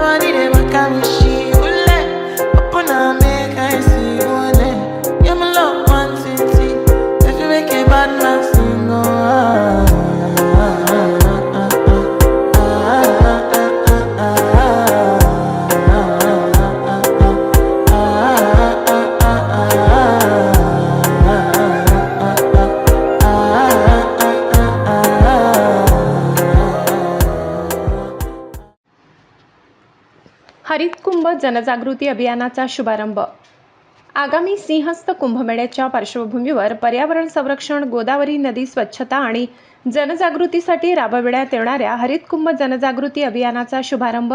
body they back at me, she ule. Open up, make I see ule. Yeah, my love one city. If you make a bad man sing, हरित कुंभ जनजागृती अभियानाचा शुभारंभ. आगामी सिंहस्थ कुंभमेळ्याच्या पार्श्वभूमीवर पर्यावरण संरक्षण, गोदावरी नदी स्वच्छता आणि जनजागृतीसाठी राबविण्यात येणाऱ्या हरित कुंभ जनजागृती अभियानाचा शुभारंभ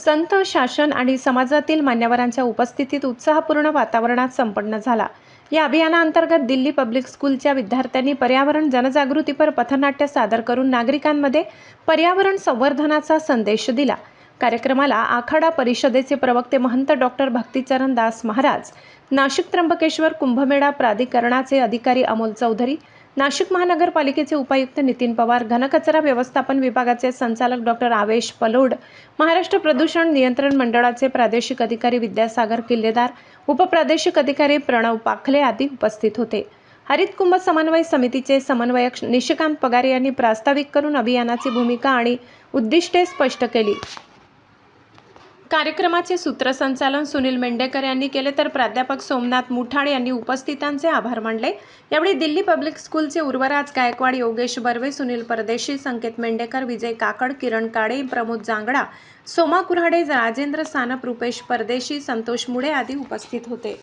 संत, शासन आणि समाजातील मान्यवरांच्या उपस्थितीत उत्साहपूर्ण वातावरणात संपन्न झाला. या अभियानाअंतर्गत दिल्ली पब्लिक स्कूलच्या विद्यार्थ्यांनी पर्यावरण जनजागृतीपर पथनाट्य सादर करून नागरिकांमध्ये पर्यावरण संवर्धनाचा संदेश दिला. कार्यक्रमाला आखाडा परिषदेचे प्रवक्ते महंत डॉक्टर भक्तिचरण दास महाराज, नाशिक त्र्यंबकेश्वर कुंभमेळा प्राधिकरणाचे अधिकारी अमोल चौधरी, नाशिक महानगरपालिकेचे उपायुक्त नितीन पवार, घनकचरा व्यवस्थापन विभागाचे संचालक डॉक्टर आवेश पलोड, महाराष्ट्र प्रदूषण नियंत्रण मंडळाचे प्रादेशिक अधिकारी विद्यासागर किल्लेदार, उपप्रादेशिक अधिकारी प्रणव पाखले आदी उपस्थित होते. हरित कुंभ समन्वय समितीचे समन्वयक निशिकांत पगार यांनी प्रास्ताविक करून अभियानाची भूमिका आणि उद्दिष्टे स्पष्ट केली. कार्यक्रमाचे सूत्रसंचालन सुनील मेंढेकर यांनी केले, तर प्राध्यापक सोमनाथ मुठाड यांनी उपस्थितांचे आभार मानले. यावेळी दिल्ली पब्लिक स्कूलचे उर्वराज गायकवाड, योगेश बर्वे, सुनील परदेशी, संकेत मेंढेकर, विजय काकड, किरण काळे, प्रमोद जांगडा, सोमा कुऱ्हाडे, राजेंद्र सानप, रुपेश परदेशी, संतोष मुळे आदी उपस्थित होते.